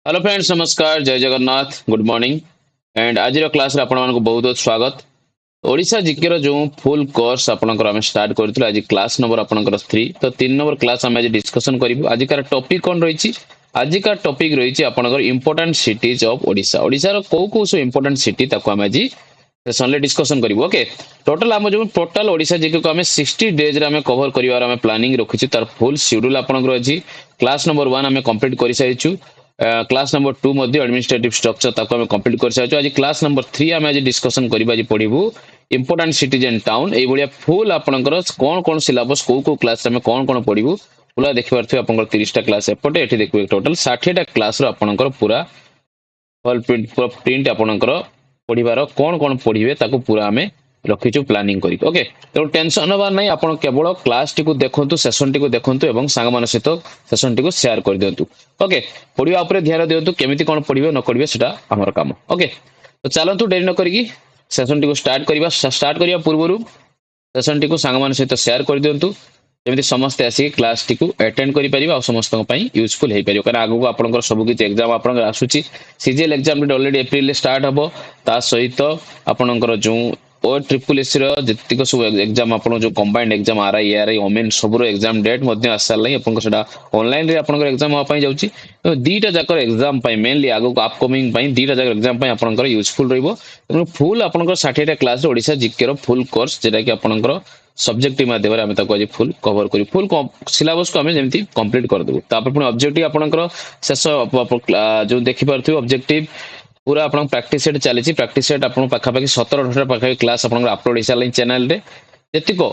Hello friends, नमस्कार, जय Jagannath, good morning and आज क्लास रे आपण मानक बहुत बहुत स्वागत। ओडिशा जीके रो जो फुल कोर्स आपनकर हम स्टार्ट करथिलु आज क्लास नंबर आपनकर 3 तो 3 नंबर क्लास हम आज डिस्कशन करिवु। आज का टॉपिक कोन रहिछि? आज का टॉपिक रहिछि आपनकर important cities of Odisha. Odisha रो को सो इंपोर्टेंट सिटी ताको हम आज सेशन ले डिस्कशन करिवु। ओके, टोटल हम जो टोटल ओडिशा जीके को हम 60 डेज रे हम कवर करिवार हम प्लानिंग रखिछि। तार फुल शेड्यूल आपनकर अछि। क्लास नंबर 1 हम कंप्लीट करि सारिछु। क्लास नंबर 2 मध्य एडमिनिस्ट्रेटिव स्ट्रक्चर ताको हम कंप्लीट कर सारिछु। आज क्लास नंबर 3 हम आज डिस्कशन करिबा आज पढिबु इंपोर्टेंट सिटीजन टाउन। एई बलिया फुल आपनकर कोन सिलेबस को क्लास में कोन पढिबु पूरा देखि पारथि। आपनकर 30 टा क्लास एपटे एठी देखु टोटल 60 टा क्लास रो आपनकर पूरा फुल प्रिंट आपनकर पढिबार कोन पढिबे ताको पूरा हमें रखिछु प्लानिंग करी। ओके, तो टेंशन हबार नहीं। आपण केवल क्लास टी को देखंतु, सेशन टी को देखंतु एवं सांग मान सहित सेशन टी को शेयर कर दियंतु। ओके, पढिबा ऊपर ध्यान दियंतु केमिति कोन पढिबे न पढिबे सेटा हमर काम। ओके, तो चलंतु देरी न करिकी सेशन टी को स्टार्ट करिया पूर्वरु सेशन टी को सांग मान सहित शेयर कर दियंतु जेमिति समस्त आसी क्लास टी को अटेंड करि परिबा और समस्त पई यूजफुल हे परियो। कारण आगु आपनकर सब किछ एग्जाम आपनकर आसुची। सीजीएल एग्जाम ऑलरेडी अप्रैल स्टार्ट हबो। ता सहित आपनकर जो ओ ट्रिपल एस रो जतिक सब एग्जाम आपन जो कंबाइंड एग्जाम आरआई एआरआई ओमेन सब रो एग्जाम डेट मध्ये आसालै। आपन सेटा ऑनलाइन रे आपन एग्जाम हो पई जाउची। तो दीटा जाकर एग्जाम पई मेनली आगु अपकमिंग पई दीटा जाकर एग्जाम पई आपन यूजफुल रहइबो। तो फुल आपन 60 टा क्लास रो ओडिसा जीके रो फुल कोर्स जेटा कि आपन सब्जेक्टिव माध्यम रे हम ताको आज फुल कवर करी फुल सिलेबस को हम जेमति कंप्लीट कर देबो। तापर पुनी ऑब्जेक्टिव आपन शेष जो देखि पारथि ऑब्जेक्टिव पूरा अपन प्रैक्टिस सेट चली। प्रैक्टिस सेट अपन पाखापाखि 17-18 पाखापाखि क्लास अपन अपलोड हिसाब चैनल रे जेतिको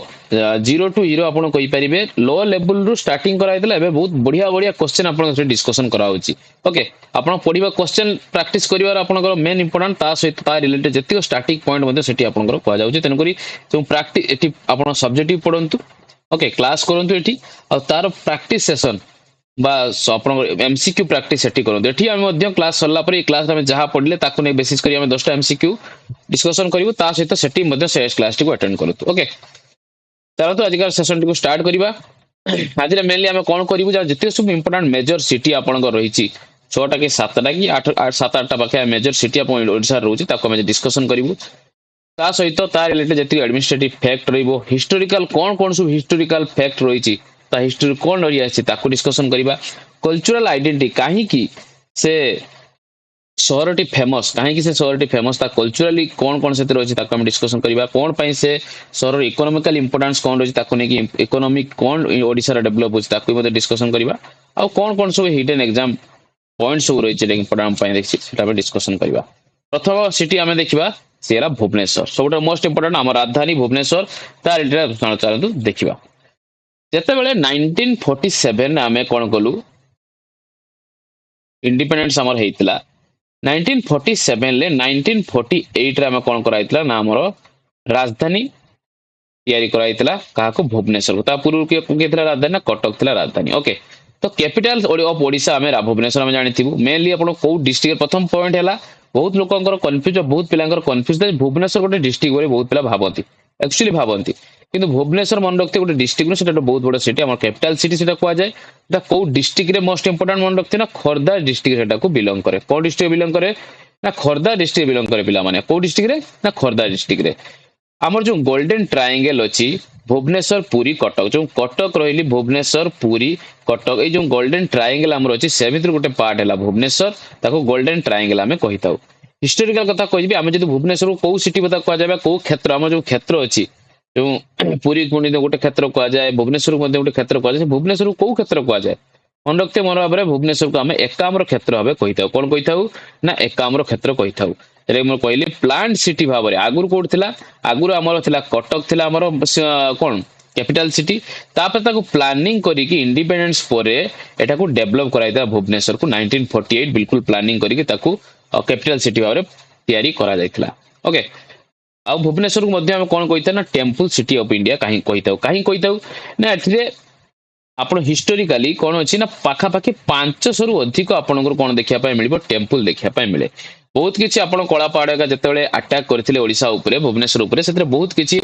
0 to 0 अपन कहि परिबे लो लेवल रु स्टार्टिंग कराइतला। एबे बहुत बढ़िया बढ़िया क्वेश्चन अपन से डिस्कशन करा होची। ओके, अपन पढिबा क्वेश्चन प्रैक्टिस करिवार अपन मेन इंपोर्टेंट ता सहित ता रिलेटेड जेतिको स्टार्टिंग पॉइंट मध्ये सेठी अपन को जाउची। तेन करी जो प्रैक्टिस एठी अपन सब्जेक्टिव पढंतु। ओके, क्लास करंतु एठी और तार प्रैक्टिस सेशन बा एमसीक्यू प्रैक्टिस सेठी करो। एठी हम मध्य क्लास सरला पर क्लास में जहां पढले ताको ने बेसिस करी हम 10 टा एमसीक्यू डिस्कशन करिवो। ता सहित सेठी मध्य सेस क्लास टी को अटेंड करतु। ओके, चलो तो आज का सेशन टी को स्टार्ट करिबा। आज रे मेनली हम कोन करिवो जते सब इंपोर्टेंट मेजर सिटी आपन को रहिची 6 टा कि 7 टा कि 8 7-8 टा बाकी मेजर सिटी अपन ओडिसा रहउची ताको हम डिस्कशन करिवो। ता सहित ता रिलेटेड जति एडमिनिस्ट्रेटिव फैक्ट रहिबो, हिस्टोरिकल कोन सब हिस्टोरिकल फैक्ट रहिची ता हिस्ट्री कोन रही आछि ताको डिस्कशन करिबा। कल्चरल आइडेंटिटी काहे कि से शहरटी फेमस, काहे कि से शहरटी फेमस ता कल्चरली कोन सेते रही ताको हम डिस्कशन करिबा। कोन पई से शहर इकोनॉमिकल इंपोर्टेंस कोन रही ताको ने कि इकोनॉमिक कोन ओडिसा रे डेवलप होछि ताको मध्ये डिस्कशन करिबा। आ कोन सब हिडन एग्जाम पॉइंट्स सब रही छै इंपोर्टेंट पई देखि सेटा पे डिस्कशन करिबा। प्रथम सिटी हमें देखिबा सेरा भुवनेश्वर, सबटा मोस्ट इंपोर्टेंट हम राजधानी भुवनेश्वर। ता रिलेटेड चलନ୍ତୁ देखिबा। जेते बेले 1947 आमे कोन कलु इंडिपेंडेंस हमर हेइतला। 1947 ले 1948 रे आमे कोन कराइतला ना हमर राजधानी तैयारी कराइतला काको भुवनेश्वर। ता पूर्व के केतला राजधानी ना कटक थिला राजधानी। ओके, तो कैपिटल ऑफ ओडिशा आमे भुवनेश्वर हम जानिथिबु। मेनली आपण को डिस्ट्रिक्ट प्रथम पॉइंट हैला बहुत लोकंकर कंफ्यूज, बहुत पिलांकर कंफ्यूज भुवनेश्वर गोटे डिस्ट्रिक्ट बोले बहुत पिला भाबंती, एक्चुअली भाबंती। किंतु भुवनेश्वर मन रखते गोटे डिस्ट्रिक्ट नो सेटा बहुत बड़ सिटी हमर कैपिटल सिटी सेटा कुआ जाय। ता को डिस्ट्रिक्ट रे मोस्ट इंपोर्टेंट मन रखते ना खोर्धा डिस्ट्रिक्ट सेटा को बिलोंग करे। को डिस्ट्रिक्ट बिलोंग करे ना खोर्धा डिस्ट्रिक्ट बिलोंग करे पिला माने। को डिस्ट्रिक्ट रे ना खोर्धा डिस्ट्रिक्ट रे। हमर जो गोल्डन ट्रायंगल अछि भुवनेश्वर पुरी कटक, जो कटक रहिली भुवनेश्वर पुरी कटक, ए जो गोल्डन ट्रायंगल हमर अछि से भितर गोटे पार्ट हैला भुवनेश्वर, ताको गोल्डन ट्रायंगल हमें कहिताउ। हिस्टोरिकल कथा कहिबी आमे जदि भुवनेश्वर को सिटी बता कुआ जाबा को क्षेत्र हमर जो क्षेत्र अछि जो पुरी पुणी गोटे क्षेत्र कुआ जाय, भुवनेश्वर मध्ये गोटे क्षेत्र कुआ जाय। भुवनेश्वर को क्षेत्र कुआ जाय मन रखते मन भाबरे भुवनेश्वर को हमें एकाम्र क्षेत्र भाबे कहिताउ। कोन कहिताउ ना एकाम्र क्षेत्र कहिताउ। रे म कहली प्लांट सिटी भाबरे आगुर कोड थिला, आगुर हमर थिला कटक थिला हमर कोन कैपिटल सिटी। तापर ताको प्लानिंग करी कि इंडिपेंडेंस परे एटा को डेवलप कराइता भुवनेश्वर को 1948 बिल्कुल प्लानिंग करी कि ताको कैपिटल सिटी भाबरे तैयारी करा जायतिला। ओके, आ भुवनेश्वर को मध्ये हम कोन कहिता ना टेंपल सिटी ऑफ इंडिया काहे कहिताउ ना एथिरे आपण हिस्टोरिकली कोन अछि ना पाखापाखि 500 रु अधिक आपनकर कोन देखिया पाए मिलिबो टेंपल देखिया पाए मिले। बहुत किछि आपण कला पहाड़ का जतेबेले अटैक करथिले ओडिसा ऊपरे भुवनेश्वर ऊपरे सेतरे बहुत किछि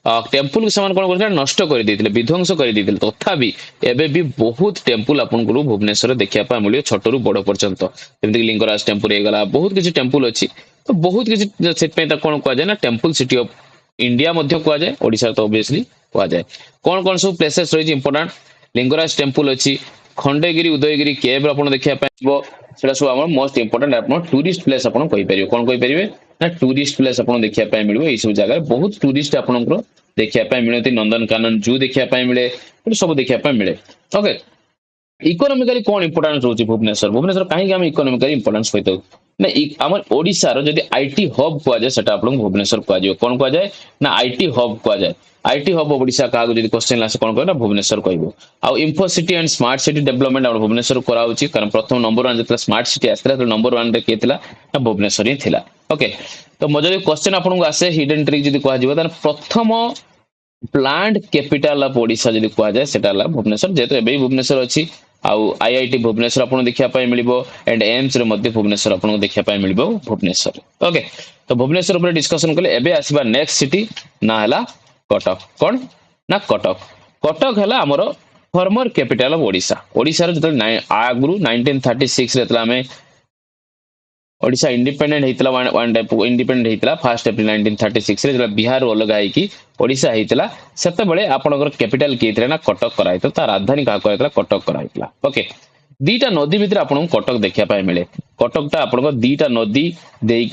टेम्पल को से नष्ट कर देते विध्वंस कर देते तथापि एबे भी बहुत टेम्पल आपको भुवनेश्वर देखा मिले छोट रू बड़ पर्यंत जमीक लिंगराज टेम्पल होगा बहुत किसी टेम्पल अच्छी तो बहुत किसी से कौन कहुए ना टेम्पल सिटी ऑफ इंडिया कहुए ओडिशा तो ऑब्वियसली कहुए कौन कौन सब प्लेसेस रही इंपोर्टाट लिंगराज टेम्पल अच्छी खंडगिरी उदयगिरी केव आप देखा सेटा सब आम मोस्ट इंपोर्टाट आप टूरिस्ट प्लेस आप कौन कहींपर ना टूरिस्ट प्लेस आप देखा मिले यही सब जगह बहुत टूरिस्ट आपंकर देखा मिलती नंदनकानन जू देखा मिले सब देखा मिले ओके इकोनॉमिकली कौन इंपोर्टेंस रोची भुवनेश्वर भुवनेश्वर कहीं आम इकोनॉमिकली इंपोर्टेंस कहते ना आम ओडिशार जदि आईटी हब कहुए सेटा आप भुवनेश्वर कहुए कौन कहुए ना आईटी हब कहुए आईटी हब ओडिशा क्या जब क्वेश्चन आसे कौन कहना भुवनेश्वर कहबो आउ Infocity and smart city development हम भुवनेश्वर कराउची कारण प्रथम नंबर 1 जब स्मार्ट सिटी आसला तो नंबर 1 रे के थिला ना भुवनेश्वर ही थिला ओके तो मो जब क्वेश्चन आपको आसे हिडन ट्रिक जब कह प्रथम प्लांट कैपिटल ऑफ ओडिशा जब कहुए सेटा भुवनेश्वर जेहेतु एबे भुवनेश्वर अच्छी आउ आईआईटी भुवनेश्वर आपको देखा मिलिबो एंड एम्स रे मध्य भुवनेश्वर आपको देखा मिलिबो भुवनेश्वर ओके तो भुवनेश्वर ऊपर डिस्कशन कले एबे आसीबा नेक्स्ट सिटी ना हला कटक कौन ना कटक कटक है आमर farmer capital of Odisha Odisha जो आगु 1936 रे आमे ओडिशा इंडिपेंडेंट होता वन टाइप इंडिपेंडेंट होता फर्स्ट एप्रिल 1936 रे जब बिहार अलग होगी ओडिशा होता से आपंकर कैपिटल किए ना कटक कराई तो राजधानी क्या कराई कटक कराई ओके दीटा नदी भितर आपको कटक देखा मिले कटकटा आप दीटा नदी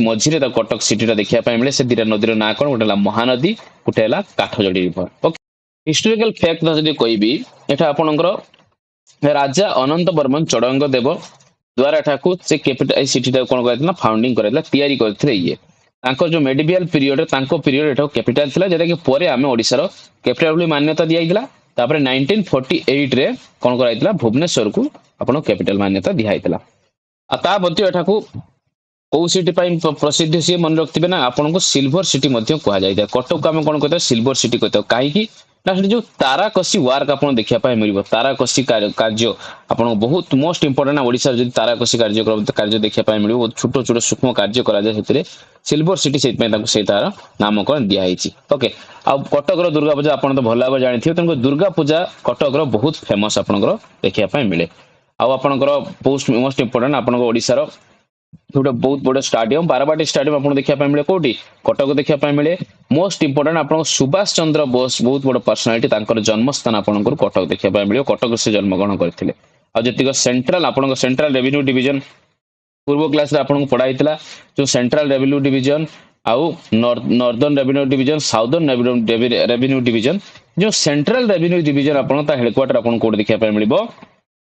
मझीरे कटक सिटी देखा मिले से दीटा नदी ना कौन गोटे महानदी गोटे Kathajodi river okay historical fact जब कहबी एटा आपणकर राजा अनंत वर्मन चौड़ंग देव द्वारा ठाकू से कैपिटल सिटी कौन कर फाउंडिंग तैयारी करते ये जो मेडिवियल पीरियड पीरियड एटा कैपिटल थिला जेटा कि परे आमे ओडिशार कैपिटल मान्यता दिया तापर 1948 रे कौन कराइतला भुवनेश्वर को आपण कैपिटल मान्यता दिया ता मध्य एठाकू कौ सिटी प्रसिद्ध सी मन रखिथे ना आपन को सिल्वर सिटी मध्य कहा जाय कटक को आमे कोन कहते सिल्वर सिटी कहते कहीं ना जो ताराकसी वर्क आप देखा मिल ताराकसी कार्य आप बहुत मोस्ट इंपोर्टेंट ओडिशा जो ताराकसी कार्य देखा मिले बहुत छोट छोट सूक्ष्म कार्य कराए सिल्वर सिटी से तार नामकरण दिखाई ओके आ कटक दुर्गा पूजा आप तो भल भाव जानी तेनाली दुर्गा पूजा कटक बहुत फेमस आपंकर देखा मिले आपंकर मोस्ट इंपोर्टेंट आप ओडिशार गोटे बहुत बड़ स्टाडियम बारबाटी स्टाडियम आपको देखा मिले कौटी कटक देखा मिले मोस्ट इंपोर्टेंट आप सुभाष चंद्र बोस बहुत बड़ पर्सनालीटी जन्मस्थान आपको कटक देखा मिले कटक से जन्मग्रहण करते आतीक सेंट्रल आप सेंट्रल रेवेन्यू डिविजन पूर्व क्लास आपको पढ़ाई जो सेंट्रल रेवेन्यू डिविजन आउ northern revenue division southern revenue division जो सेंट्रल रेवेन्यू डिविजन आप हेडक्वार्टर आपको कौट देखा मिले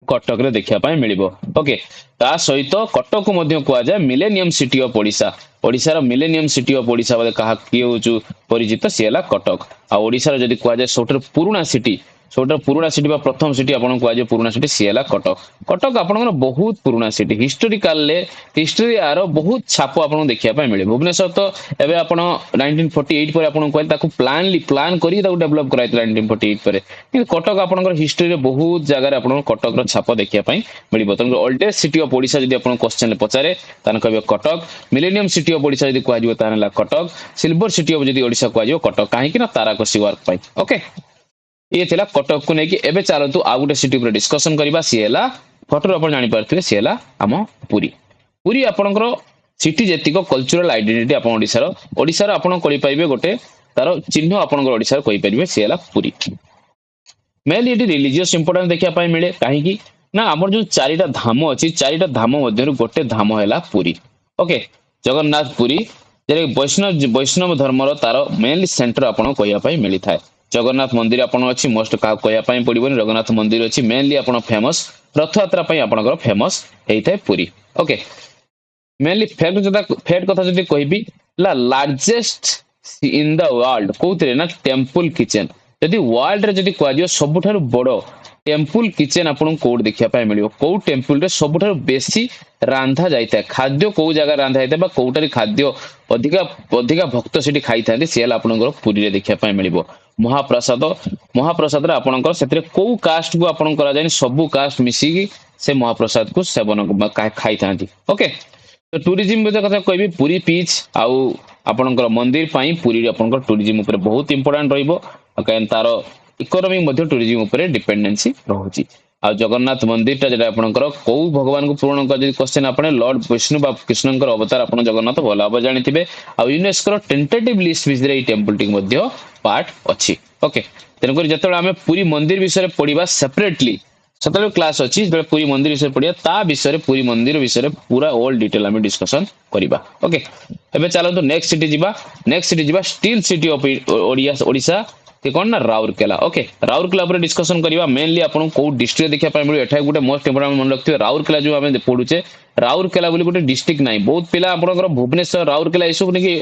कटक रे देखा मिलिबो ओके ता सहित कटक को मध्य कहा जाए मिलेनियम सिटी ऑफ ओडिशा ओडिशार मिलेनियम सिटी ऑफ ओडिशा बोले कहा किए हो परिचित सी है कटक आ ओडिशार जदि कहा जाए सबुठ पुराना सिटी प्रथम सिटी आपन कहा जाए पुराना सिटी सी है कटक कटक आपन बहुत पुराना सिटी हिस्टोरिकल हिस्टोरी यार बहुत छाप आपन देखा मिले भुवनेश्वर तो एबे आपन 1948 पर आपन कहले ताकू प्लान करी ताकू डेवलप कराई 1948 पर कि कटक आपन हिस्टोरी रे बहुत जगह आपन कटक रो छाप देखा मिलिबो त ओल्डेस्ट सिटी ऑफ ओडिशा जदि आपन क्वेश्चन पचारे तान कहबे Cuttack millennium city of Odisha जदि कहा जिवो तान कटक सिल्वर सिटी ऑफ जदि ओडिशा कहा जिवो कटक काहे कि ना ताराकसी वर्क पाई ओके ये थिला कटक को लेकिन एबे चलतु आ गोटे सिटी पर डिस्कशन करबा सी हैला फोटो आपण जानि पारथिबे सी हैला आम पुरी पुरी आपनकर सिटी जेतिक कल्चरल आइडेंटिटी आपण ओडिशार आपण करि पाइबे गोटे तार चिन्ह आपनकर ओडिशार कहि परिबे सी हैला पुरी मेनली इटी रिलीजियस इंपोर्टेंस देखा पाई मिले काहे कि ना हमर जो चारिटा धाम अछि चारिटा धाम मध्यरु गोटे धाम हैला पुरी ओके जगन्नाथ पुरी जे वैष्णव धर्मर तार मेनली सेंटर आपण कहिया पाई मिली थाए जगन्नाथ मंदिर आपन अच्छी मोस्ट कहवाई पड़ोनी जगन्नाथ मंदिर अच्छी मेनली आप फेमस रथ यात्रा आपंकर फेमस होता है पुरी ओके मेनली फैक्ट कथा जब कहि लार्जेस्ट इन द वर्ल्ड कौन ना टेम्पल किचेन जदि वर्ल्ड रे जदि कह सबुठ बड़ टेम्पल किचेन आपन कौट देखा मिले कौ टेम्पल रे सबुठ बेसी रांधा जाता है खाद्य कौ जगह रांधा जाता है कौटार खाद्य अधिका भक्त से खाई था सी आपंकर पुरी रे देखा मिले महाप्रसाद महाप्रसाद आपंकर से कौ कास्ट को आपन करा सबू कास्ट मिसिकी से महाप्रसाद को सेवन खाई था ओके तो टूरिज्म कथा कहि पुरी बीच आउ आपणकर मंदिर पाई पुरी आपणकर टूरिज्म ऊपर बहुत इंपोर्टेंट रहिबो कान तार इकोनॉमी मध्ये टूरिज्म ऊपर डिपेंडेंसी रहउची आ जगन्नाथ मंदिर टा जेटा आपणकर को भगवान को पूर्ण कर जदी क्वेश्चन आपने लॉर्ड विष्णु बा कृष्णकर अवतार आपण जगन्नाथ भला भाव जानिथिबे आ यूनेस्को रो टेंटेटिव लिस्ट विजरे ई टेंपल टिक मध्ये पार्ट अछि ओके तेनकर जतले हमें पुरी मंदिर विषय पढिबा सेपरेटली सतले क्लास अछि जे पुरी मंदिर विषय पढिया ता विषय पुरी मंदिर विषय पूरा ऑल डिटेल हमें डिस्कशन करिबा ओके एबे चलो तो नेक्स्ट सिटी जिबा स्टील सिटी ऑफ ओडिशा कि कौन ना राउरकेला ओके राउरकेला पर डिस्कशन करिबा मेनली आपन को डिस्ट्रिक्ट देखिया पाइ मिलु एठा गुटे मोस्ट इंपोर्टेंट मन रखथिबे राउरकेला जो हमें पढुचे राउरकेला बोली गुटे डिस्ट्रिक्ट नाही बहुत पिला आपनकर भुवनेश्वर राउरकेला इसु ने कि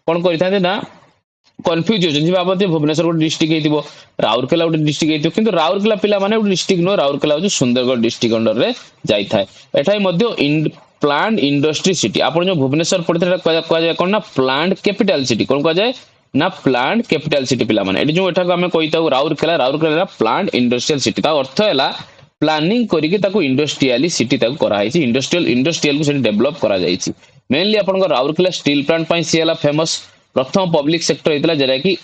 कोन करिथाते ना कन्फ्यूज हो जे बाबते भुवनेश्वर गोटे डिस्ट्रिक्ट हेतिबो राउरकेला गोटे डिस्ट्रिक्ट हेतिबो किंतु राउरकेला पिला माने गोटे डिस्ट्रिक्ट नो राउरकेला हो सुंदरगढ़ डिस्ट्रिक्ट अंडर रे जाई थाए एठाई मध्ये प्लांट इंडस्ट्री सिटी आपण जो भुवनेश्वर पढिथे कह जाय कोन ना प्लांट कैपिटल सिटी कोन कह जाय ना प्लांट कैपिटल सिटी पिला माने एठी जो एठा को हमें कहिताउ राउरकेला प्लांट इंडस्ट्रियल सिटी ता अर्थ हैला प्लानिंग करिके ताको इंडस्ट्रियली सिटी ताको करा हैछि इंडस्ट्रियल को सिटी डेवलप करा जायछि मेनली आपण को राउरकेला स्टील प्लांट पई सिएला फेमस प्रथम पब्लिक सेक्टर हेतला जरा कि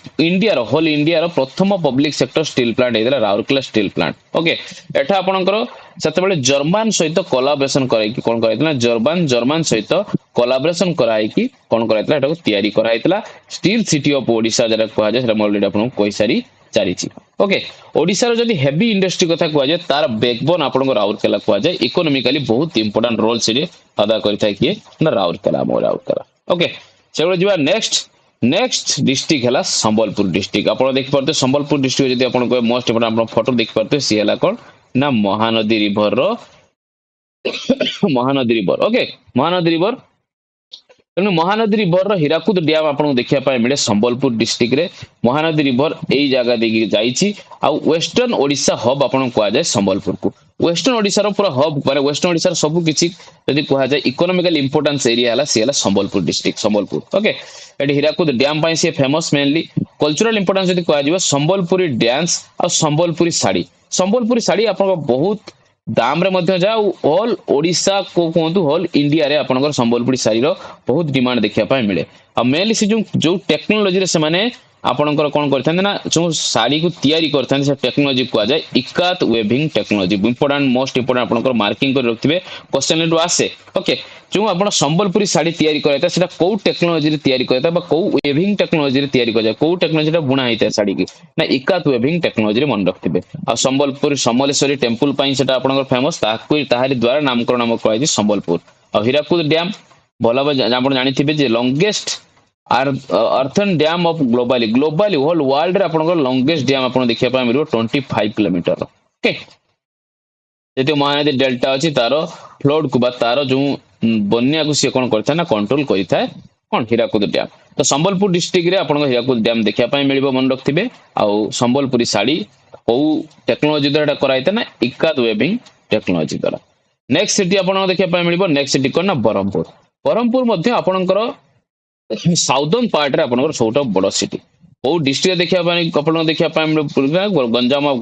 होल इंडिया रो प्रथम पब्लिक सेक्टर स्टील प्लांट हेतला राउरकेला स्टील प्लांट ओके एठा आपणकर सेते बेले जर्मन सहित कोलैबोरेशन कराई कि कोन कराइतला जर्मन सहित कोलैबोरेशन कराई कि कोन कराइतला एटा को तयारी कराइतला स्टील सिटी ऑफ ओडिशा जरा कहा जाय सेटा ऑलरेडी आपन कोइ सारी चारिछि ओके ओडिसा रो जदी हेवी इंडस्ट्री कथा कहा जाय तार बैकबोन आपन को राउरकेला कहा जाय इकोनॉमिकली बहुत इंपोर्टेंट रोल सिटी अदा करिथाय कि ना राउरकेला ओके चलो जिबा नेक्स्ट डिस्ट्रिक्ट है संबलपुर डिस्ट्रिक्ट आप देख पारे संबलपुर डिस्ट्रिक्ट जब आप मोस्ट इंपोर्टेंट आप फोटो देख पारे सी है कौन ना Mahanadi river okay Mahanadi river तेणु महानदी रिवर हीराकुद डैम आपको देखा मिले संबलपुर डिस्ट्रिक्ट रे महानदी रिवर यही जगह देखिए जाइए वेस्टर्न ओडिशा हब आपन कह जाए संबलपुर को वेस्टर्न ओडिशा पूरा हब माने वेस्टर्न ओडिशा सब किसी यदि कह जाए इकोनॉमिकल इंपोर्टेंस एरिया है सी है संबलपुर डिस्ट्रिक्ट संबलपुर ओके ये हीराकुद डैम पाई सी फेमस मेनली कल्चरल इंपोर्टेंस यदि कह संबलपुरी डांस और संबलपुरी साड़ी आप बहुत दाम रे मध्य जाओ ऑल ओडिशा को कहतु ऑल इंडिया रे आपनकर संबलपुरी साड़ी रो बहुत डिमांड देखिया पाए मिले आ मेनली से जो टेक्नोलॉजी रे से माने आपनकर कोन करथान ना जो साड़ी को तयारी करथान से टेक्नोलॉजी को आ जाए ikat weaving technology important most important आपनकर मार्किंग कर रखथिबे क्वेश्चन रे आसे ओके जो आपण संबलपुरी साड़ी तयारी करता सेटा को टेक्नोलॉजी रे तयारी करता बा को वेविंग टेक्नोलॉजी रे तयारी करता को टेक्नोलॉजी रे बुना हेता साड़ी की ना इकात वेविंग टेक्नोलॉजी रे मन रखथिबे आ संबलपुर समलेश्वरी टेंपल पई सेटा आपनकर फेमस ताहारी द्वारा नामकरण नाम कहै संबलपुर आ हीराकुद डैम भला आपण जानिथिबे जे longest earthen dam of globally whole world रे आपनकर लॉन्गेस्ट डैम आपण देखिया पाए मिलो 25 किलोमीटर ओके जेते महानदी डेल्टा अछि तारो फ्लड को बा तारो जो बन्या को से कोन करथा ना कंट्रोल करिथा कोन हीराकुद डैम तो संबलपुर डिस्ट्रिक्ट रे आपन हीराकुद डैम देखिया पाए मिलिबो मन रखथिबे आ संबलपुरी साड़ी ओ टेक्नोलॉजी द्वारा कराइता ना इकात वेबिंग टेक्नोलॉजी द्वारा नेक्स्ट सिटी आपन देखिया पाए मिलिबो नेक्स्ट सिटी कोन ना बरहमपुर मध्य आपनकर साउदर्न पार्ट रे आपनकर छोटा बड़ सिटी ओ डिस्ट्रिक्ट देखिया पाए आपन देखिया पाए मिलिबो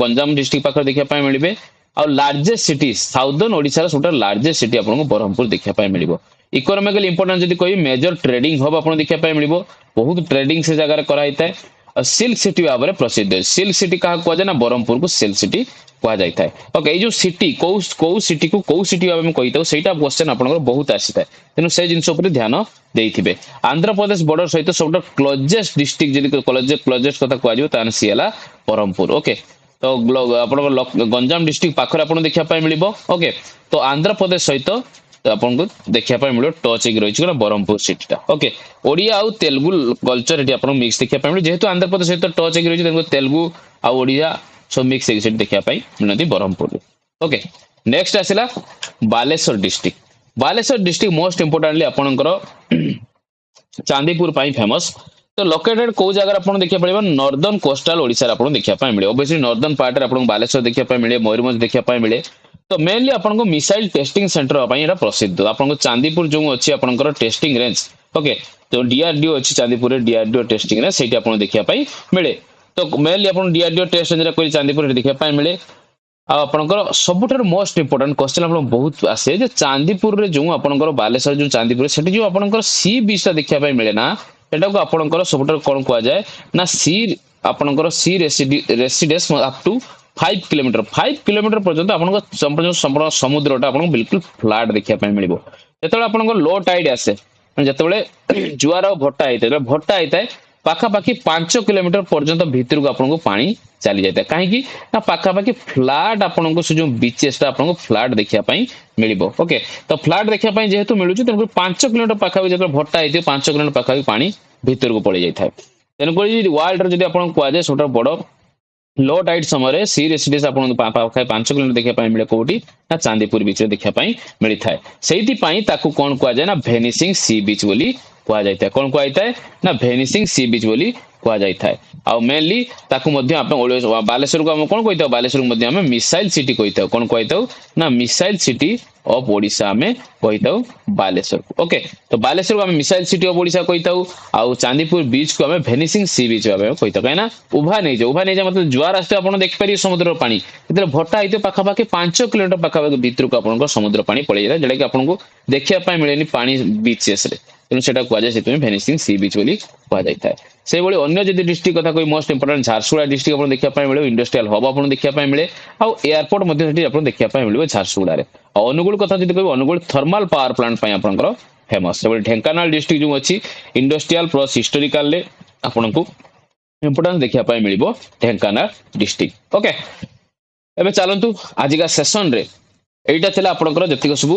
गंजाम डिस्ट्रिक्ट पाखर देखिया पाए मिलिबे और लार्जेस्ट सिटी साउदर्न ओडिशा सबटा लार्जेस्ट सिटी आपको बरहमपुर देखा पाए मिलिबो इकोनॉमिकल इंपोर्टेंस जदी कोई मेजर ट्रेडिंग हब आपन देखा पाए मिलिबो बहुत ट्रेडिंग से जगह करा हिता है और सिल्क सिटी भाव में प्रसिद्ध है सिल्क सिटी कहा कह जाए ना बरहमपुर को सिल्क सिटी कह जाए ओके ये जो सिटी कौ सिटी को कौ सिटी भाव में कही सेटा क्वेश्चन आपनकर बहुत आसी था तेनु से जिंस ऊपर ध्यान देइथिबे आंध्र प्रदेश बॉर्डर सहित सबटा क्लोजेस्ट डिस्ट्रिक्ट जदी क्लोजेस्ट कथा कह तान सिएला बरहमपुर ओके तो आपन गंजाम डिस्ट्रिक्ट पाखर आपन देखिया पाए मिलिबो ओके तो आंध्र प्रदेश सहित आपन को देखिया पाए मिलो टच एक रहिछ बरहमपुर सिटी ता ओके ओडिया आ तेलुगु कल्चर एटी आपन मिक्स देखिया पाए मिलो जेहेतु आंध्र प्रदेश सहित टच एक रहिछ तेलुगु आ ओडिया सब मिक्स एक सिटी देखिया पाए मिलती बरहमपुर ओके नेक्स्ट आसिला बालेश्वर डिस्ट्रिक्ट मोस्ट इंपोर्टेंटली आपनकर चांदीपुर पाई फेमस तो लोकेटेड को जगह आपन देखिया पड़िबो नॉर्दर्न कोस्टल ओडिसा आपन देखिया पाए मिले ओबवियसली नॉर्दर्न पार्ट रे आपन बालेश्वर देखिया पाए मिले मयूरभंज देखिया पाए मिले तो मेनली आपन को मिसाइल टेस्टिंग सेंटर पाई एटा प्रसिद्ध आपन को चांदीपुर जो अछि आपन को टेस्टिंग रेंज ओके तो डीआरडीओ अछि चांदीपुर रे डीआरडीओ टेस्टिंग रे सेठी आपन देखिया पाए मिले तो मेनली आपन डीआरडीओ टेस्ट रेंज रे कोइ चांदीपुर रे देखिया पाए मिले आ आपनकर सबुठर मोस्ट इंपोर्टेंट क्वेश्चन आपन बहुत आसे जे चांदीपुर रे जो आपनकर बालेश्वर जो चांदीपुर सेठी जो आपनकर सी बीच ता देखिया पाए मिले ना सेटा को आपनकर सबटर कोन कुआ जाय ना सी आपनकर sea residence up to 5 kilometre 5 kilometre पर्यंत आपनकर संपूर्ण समुद्रटा आपन बिल्कुल फ्लैट देखिया पय मिलिबो जेतेबेले आपनकर लो टाइड आसे जेतेबेले जुआर भट्टा आइताय पाखापाखि 5 किलोमीटर पर्यंत भीतर को आपको पानी चली जाता है कहीं ना पाखापाखि फ्लैट आपको से जो बीचेस आपको फ्लैट देखा मिल ओके तो फ्लैट देखा जेहेतु मिलूँ तेणुक 5 किलोमीटर पाखापाखि जो भट्टा होती 5 किलोमीटर पाखापाखि पानी भीतर को पड़ जाए तेणुक वर्ल्ड जब आप कहुए सब बड़ लो टाइड समय सी रेसिडेंस आपको 5 किलोमीटर देखा मिले कौटी ना चांदीपुर बीच देखा मिलता है से कौन कहुए ना भेनिसिंग सी बीच बोली कह जाए कौन कहुए ना भेनिसिंग सी बीच बोली कह जाए आ मेनली बालेश्वर को आम कौन कही बालेश्वर को आम मिसाइल सिटी कही कौन कही ना मिसाइल सिटी ऑफ ओडिशा आम कही बालेश्वर को ओके तो बालेश्वर को आम मिसाइल सिटी ऑफ ओडिशा कही आउ चांदीपुर बीच को आम भेनिसिंग सी बीच कही कहीं उभा नहीं जाए मतलब जुआर आसते आप देखिपारे समुद्र पानी भट्टा होते पाखापाखि 5 किलोमीटर पाखापाखि भीतर को आप समुद्र पानी पड़ जाए जोटा कि आपको देखा मिले पानी बीचेस तेणु से कहुए भेनिसिंग सी बीच बोली कह जाए से भाई अन्य जब डिस्ट्रिक्ट कथा कोई मोस्ट इंपोर्टेंट झारसुगुड़ा डिस्ट्रिक्ट आप देखा मिले इंडस्ट्रियल हब आप देखा मिले आउ एयरपोर्ट देखा मिले झारसुगुड़ा अनुगुल कथा जब कह अनुगुल थर्माल पावर प्लांट आपंकर फेमस से ढेंकानाल डिस्ट्रिक्ट जो अच्छी इंडस्ट्रियल प्लस हिस्टोरिकल आपन को इंपोर्टेंस देखा मिल ढेंकानाल डिस्ट्रिक्ट ओके एबे चलतु आज का सेशन रे एटा थिला आपनकर जतिक सब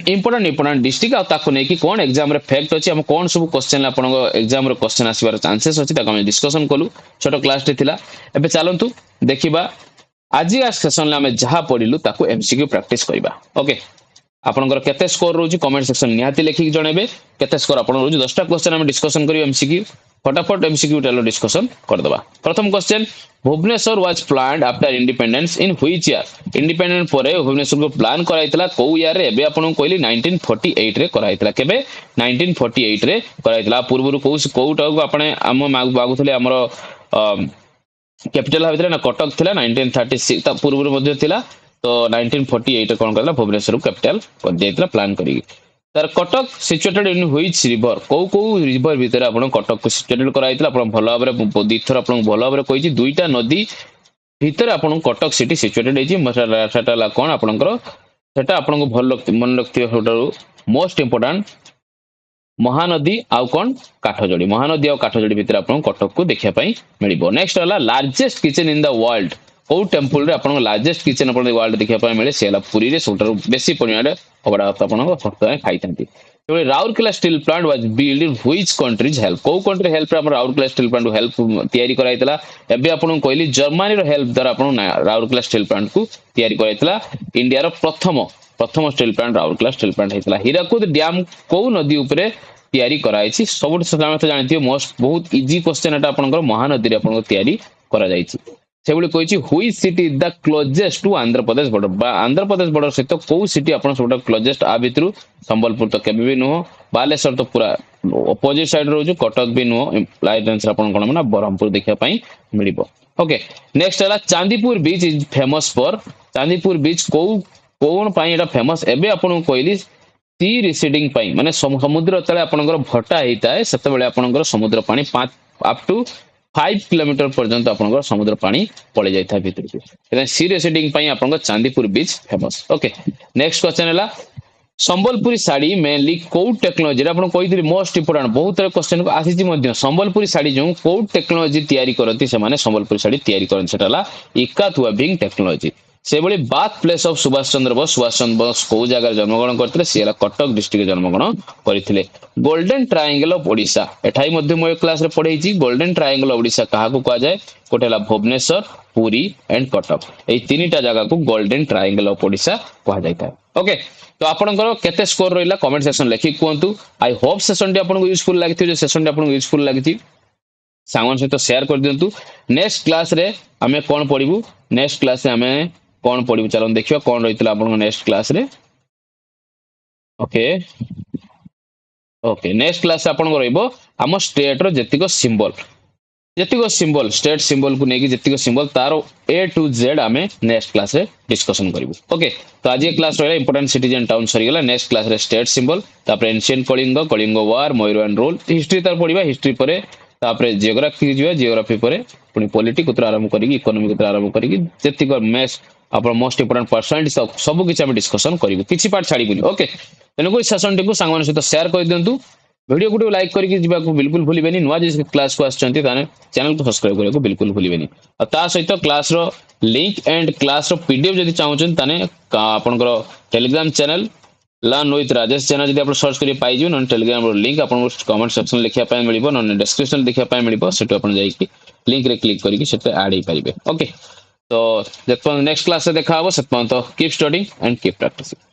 इंपोर्टेंट डिस्ट्रिक्ट आ ताको नै कि कोन एग्जाम रे फैक्ट अछि हम कोन सब क्वेश्चन आपनकर एग्जाम रे क्वेश्चन आसीबार चांसेस अछि ताको हम डिस्कशन कलु छोटो क्लास रे थिला एबे चलंतु देखिबा आज का सेशन ले हम जहा पढिलु ताको एमसीक्यू प्रैक्टिस करिबा ओके आपनकर केते स्कोर रोजी कमेंट सेक्शन निहाती लेखि जणेबे केते स्कोर आपन रोजी 10टा क्वेश्चन हम डिस्कशन करियो एमसीक्यू फटाफट एमसीक्यू चलो डिस्कशन कर दबा प्रथम question Bhubaneswar was planned after independence in which year independent परे भुवनेश्वर को प्लान कराइतला को ईयर रे एबे आपन कहली 1948 रे कराइतला केबे 1948 रे कराइतला पूर्व को कोउटा को आपने हम मागुथले हमर कैपिटल भाबितले ना कटक थिला 1936 ता पूर्व मध्ये थिला तो 1948 कौन करला भुवनेश्वर कैपिटल कर देतला प्लान करी तार Cuttack situated in which river को रिवर भीतर आपण कटक को सिचुएटेड कराइतला आपण भलो भाबरे दीथर आपण भलो भाबरे कहिछि दुईटा नदी भीतर आपण कटक सिटी सिचुएटेड हेछि सेटा कोन आपनकर सेटा आपण को भल मन लगथि होटल मोस्ट इंपोर्टेंट महानदी आउ कोन काठजोड़ी महानदी आउ काठजोड़ी भीतर आपण कटक को देखिया पई मिलिबो नेक्स्ट होला largest kitchen in the world को टेम्पल रे आपण लार्जेस्ट किचन आपण वर्ल्ड देखिया पई मिले सेला पुरी रे सबटर बेसी परिमाण अबडा आपण भक्त खाइथांती तो Rourkela steel plant was build in which countries help को कंट्री हेल्प रे आपण राउरकेला स्टील प्लांट हेल्प तयारी कराइतला एबे आपण कहली जर्मनी रो हेल्प द्वारा आपण राउरकेला स्टील प्लांट को तयारी कराइतला इंडिया रो प्रथम steel plant Rourkela steel plant हेतला हीराकुद डैम को नदी ऊपर तयारी कराइछि सबट समस्त जानथियो मोस्ट बहुत इजी क्वेश्चन एटा आपनकर महानदी रे आपन तयारी करा जाइछि सेबुली कहिछि which city is the closest to Andhra Pradesh border Andhra Pradesh border सहित को सिटी आपन सबट क्लोजेस्ट आ भितरु संबलपुर तो केबे भी नो बालेश्वर तो पूरा अपोजिट साइड रो जो कटक भी नो लाइट आंसर आपन कोन ना बरहमपुर देखिया पई मिलिबो ओके नेक्स्ट हला चांदीपुर बीच इज फेमस फॉर चांदीपुर बीच को कोन पई एटा फेमस एबे आपन कहली सी रिसीडिंग पाई माने समुद्र तले आपनकर भट्टा हेता है सेते बेले आपनकर समुद्र पानी 5 अप टू 5 किलोमीटर पर्यंत आपनकर समुद्र पानी पड़े जाय था भीतर के सी रिसीडिंग पाई आपनकर चांदीपुर बीच फेमस ओके नेक्स्ट क्वेश्चन हला संबलपुरी साड़ी मेनली को टेक्नोलॉजी आपन कहितरी मोस्ट इंपोर्टेंट बहुत तरह क्वेश्चन को आसीची मध्ये संबलपुरी साड़ी जो को टेक्नोलॉजी तयारी करती से माने संबलपुरी साड़ी तयारी करन सेटाला इकात वेबिंग टेक्नोलॉजी से बड़ी bath place of Subhash Chandra Bose को जगह जन्मग्रहण करते सीला कटक डिस्ट्रिक्ट जन्मग्रहण करते गोल्डन ट्रायंगल ऑफ ओडिशा एठाई मध्य मो क्लास रे पढ़ेछि गोल्डन ट्रायंगल ऑफ ओडिशा कहा को कहा जाए कोटेला भुवनेश्वर पुरी एंड कटक ए तीनटा जगह को गोल्डन ट्रायंगल ऑफ ओडिशा कहा जाय था ओके तो आपनकर केते स्कोर रहिला कमेंट सेक्शन लेखि कोंतु आई होप सेशन डी आपन को यूजफुल लागिथि जे सेशन डी आपन को यूजफुल लागिथि सांगन सहित शेयर कर दियंतु नेक्स्ट क्लास रे हमें कोन पढिबु नेक्स्ट क्लास रे हमें कौन पढ़ू चलो देखियो कौन रही आपन नेक्स्ट क्लास रे ओके ओके नेक्स्ट क्लास आपन रहइबो हम स्टेट रो जतिको सिंबल जतिक सिंबल स्टेट सिंबल को लेकिन जतिक सिंबल तार ए टू जेड आम नेक्स्ट क्लास रे डिस्कशन करूँ ओके। तो आज ये क्लास रहा इंपोर्टेंट सिटीजन टाउन सरीगला नेक्स्ट क्लास रे स्टेट सिंबल तापर एंशिएंट कलिंग वार मयूर एंड रोल हिस्ट्री तार पढ़ा हिस्ट्री पर तापर जियोग्राफी जी जियोग्राफी पर पुणी पॉलिटी कुतर आरंभ करी इकोनॉमी कुतर आरंभ करी जतिक मैथ्स आप मोस्ट इंपोर्टेंट पर्सनालिटी सब किसी आम डिस्कशन करूँ किसी पार्ट छाड़बूनी ओके। तेणुक सेसन टी सांग सहित सेयार कर दिंतु वीडियो को लाइक करके जीवाक बिल्कुल भूलिबेनी नुआ जिस क्लास को आछंती ताने चैनल को सब्सक्राइब करने को बिल्कुल भूलिबेनी और ता सहित क्लास रो लिंक एंड क्लास रो पीडीएफ जदि चाहउछन ताने आपनकर Telegram channel learn with Rajesh channel जदि आप सर्च करी पाइ जो न टेलीग्राम रो लिंक आपन कमेंट सेक्शन लिखिया पाए मिलिबो न डिस्क्रिप्शन लिखिया पाए मिलिबो सेटो आपन जाई कि लिंक रे क्लिक करी कि सेटे ऐड ही परिबे ओके। तो जत नेक्स्ट क्लास से देखा हबो सेत तो keep studying and keep practising.